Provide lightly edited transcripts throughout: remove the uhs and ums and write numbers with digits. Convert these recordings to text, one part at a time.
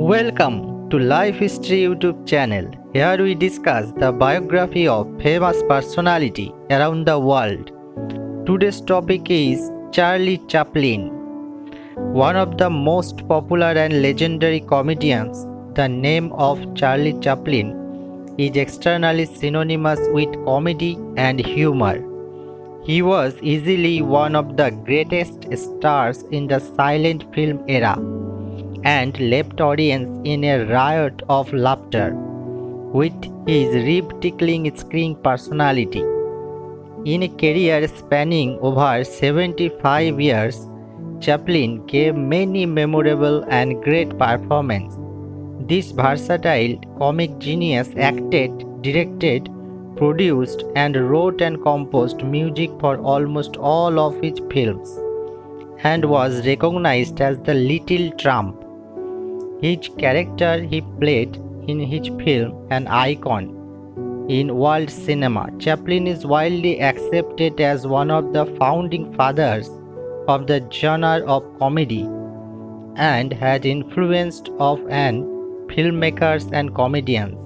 Welcome to Life History YouTube channel. Here we discuss the biography of famous personality around the world. Today's topic is Charlie Chaplin, one of the most popular and legendary comedians. The name of Charlie Chaplin is externally synonymous with comedy and humor. He was easily one of the greatest stars in the silent film era and left audience in a riot of laughter with his rib-tickling screen personality. In a career spanning over 75 years, Chaplin gave many memorable and great performances. This versatile comic genius acted, directed, produced, and wrote and composed music for almost all of his films and was recognized as the Little Tramp. Each character he played in his film an icon in world cinema. Chaplin is widely accepted as one of the founding fathers of the genre of comedy and had influenced of an filmmakers and comedians.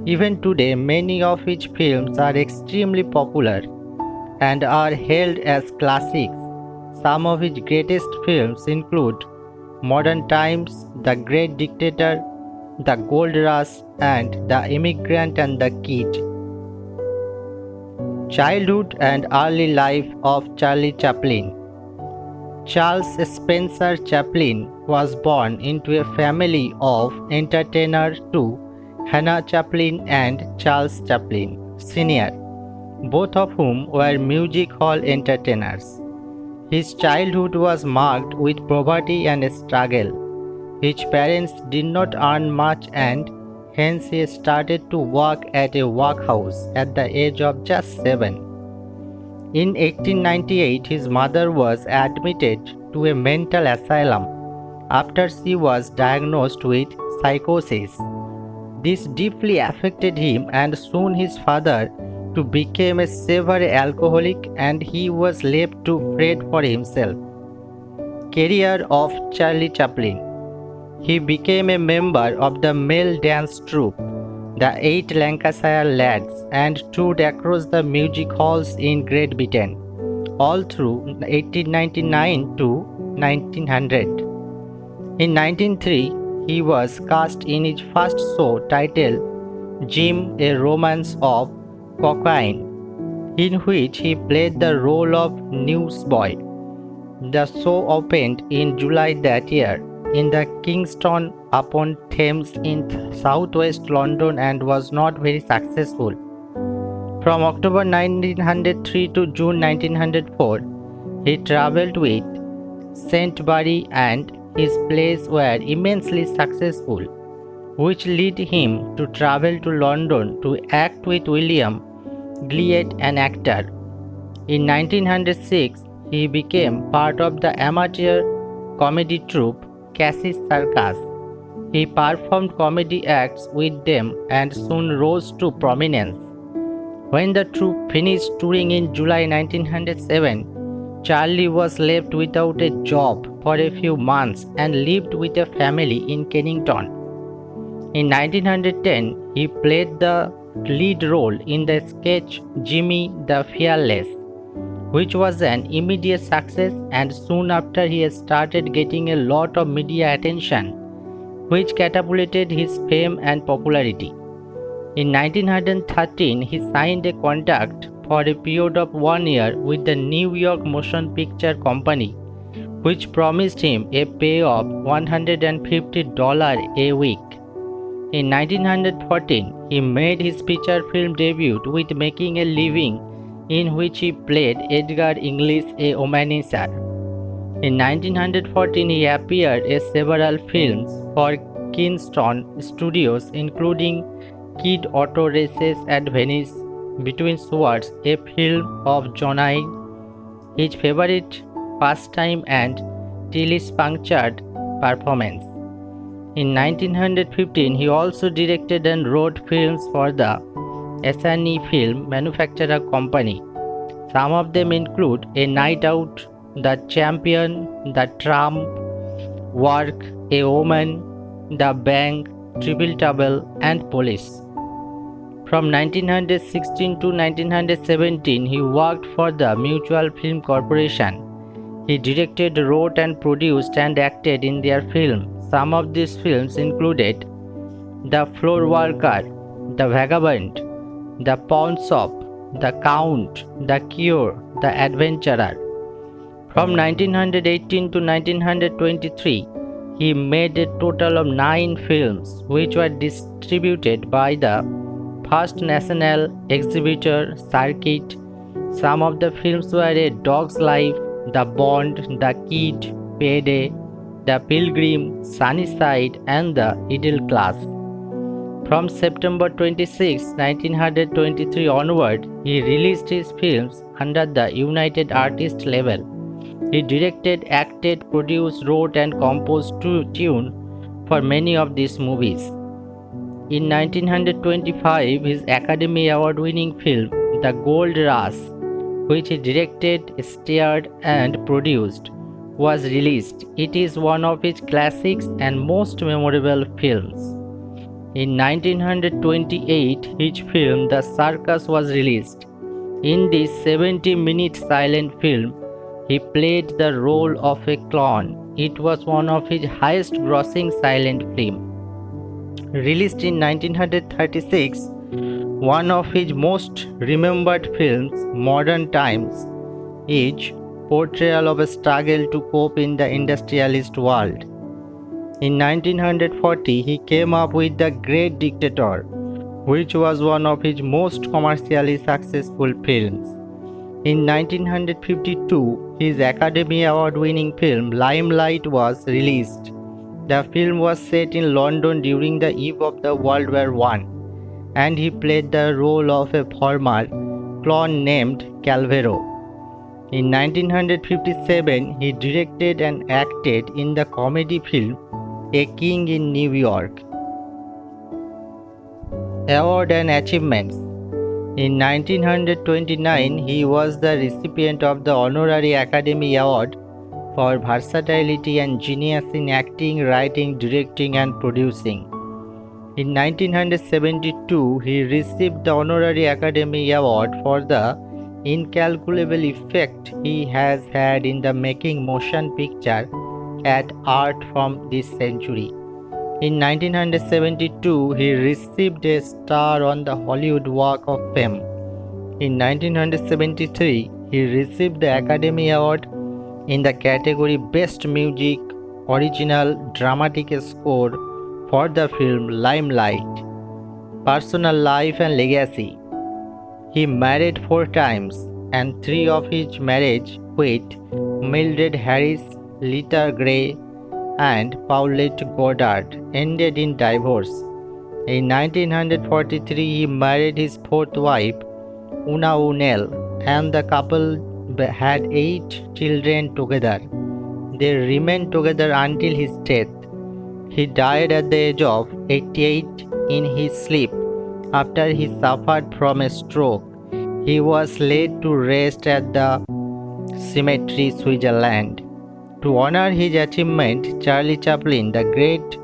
Even today, many of his films are extremely popular and are hailed as classics. Some of his greatest films include Modern Times, The Great Dictator, The Gold Rush, and The Immigrant and the Kid. Childhood and early life of Charlie Chaplin. Charles Spencer Chaplin was born into a family of entertainers to Hannah Chaplin and Charles Chaplin Sr., both of whom were music hall entertainers. His childhood was marked with poverty and struggle. His parents did not earn much and hence he started to work at a workhouse at the age of just 7. In 1898, his mother was admitted to a mental asylum after she was diagnosed with psychosis. This deeply affected him and soon his father to become a severe alcoholic and he was left to fend for himself. Career of Charlie Chaplin. He became a member of the male dance troupe, the Eight Lancashire Lads, and toured across the music halls in Great Britain, all through 1899 to 1900. In 1903, he was cast in his first show titled Jim, a Romance of Cocaine, in which he played the role of newsboy. The show opened in July that year in the Kingston upon Thames in southwest London and was not very successful. From October 1903 to June 1904, he travelled with Saintbury and his plays were immensely successful, which led him to travel to London to act with William Gillette, an actor. In 1906, he became part of the amateur comedy troupe Cassie's Circus. He performed comedy acts with them and soon rose to prominence. When the troupe finished touring in July 1907, Charlie was left without a job for a few months and lived with a family in Kennington. In 1910, he played the lead role in the sketch Jimmy the Fearless, which was an immediate success, and soon after he started getting a lot of media attention, which catapulted his fame and popularity. In 1913, he signed a contract for a period of 1 year with the New York Motion Picture Company, which promised him a pay of $150 a week. In 1914, he made his feature film debut with Making a Living, in which he played Edgar English, a Omaniser. In 1914, he appeared in several films for Keystone Studios, including Kid Auto Races at Venice, Between Swords, a film of Johnny, his favorite pastime, and Tilly's punctured performance. In 1915, he also directed and wrote films for the S&E Film Manufacturer Company. Some of them include A Night Out, The Champion, The Tramp, Work, A Woman, The Bank, Triple Trouble, and Police. From 1916 to 1917, he worked for the Mutual Film Corporation. He directed, wrote, and produced and acted in their films. Some of these films included The Floor Worker, The Vagabond, The Pawn Shop, The Count, The Cure, The Adventurer. From 1918 to 1923, he made a total of 9 films which were distributed by the First National Exhibitor Circuit. Some of the films were A Dog's Life, The Bond, The Kid, Payday, The Pilgrim, Sunnyside, and The Middle Class. From September 26, 1923 onward, he released his films under the United Artists label. He directed, acted, produced, wrote, and composed tune for many of these movies. In 1925, his Academy Award-winning film, The Gold Rush, which he directed, starred, and produced, was released. It is one of his classics and most memorable films. In 1928, his film The Circus was released. In this 70-minute silent film, he played the role of a clown. It was one of his highest-grossing silent films. Released in 1936, one of his most remembered films, Modern Times, is portrayal of a struggle to cope in the industrialist world. In 1940, he came up with The Great Dictator, which was one of his most commercially successful films. In 1952, his Academy Award-winning film Limelight was released. The film was set in London during the eve of the World War I, and he played the role of a former clone named Calvero. In 1957, he directed and acted in the comedy film A King in New York. Award and achievements. In 1929, he was the recipient of the Honorary Academy Award for versatility and genius in acting, writing, directing, and producing. In 1972, he received the Honorary Academy Award for the incalculable effect he has had in the making motion picture at art from this century. In 1972, he received a star on the Hollywood Walk of Fame. In 1973, he received the Academy Award in the category Best Music Original Dramatic Score for the film Limelight. Personal life and legacy. He married 4 times, and 3 of his marriage with Mildred Harris, Lita Gray, and Paulette Goddard ended in divorce. In 1943, he married his 4th wife, Una Unel, and the couple had 8 children together. They remained together until his death. He died at the age of 88 in his sleep after he suffered from a stroke. He was laid to rest at the cemetery, Switzerland. To honor his achievement, Charlie Chaplin, the great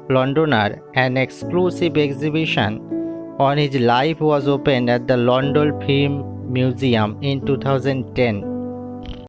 Londoner, an exclusive exhibition on his life was opened at the London Film Museum in 2010.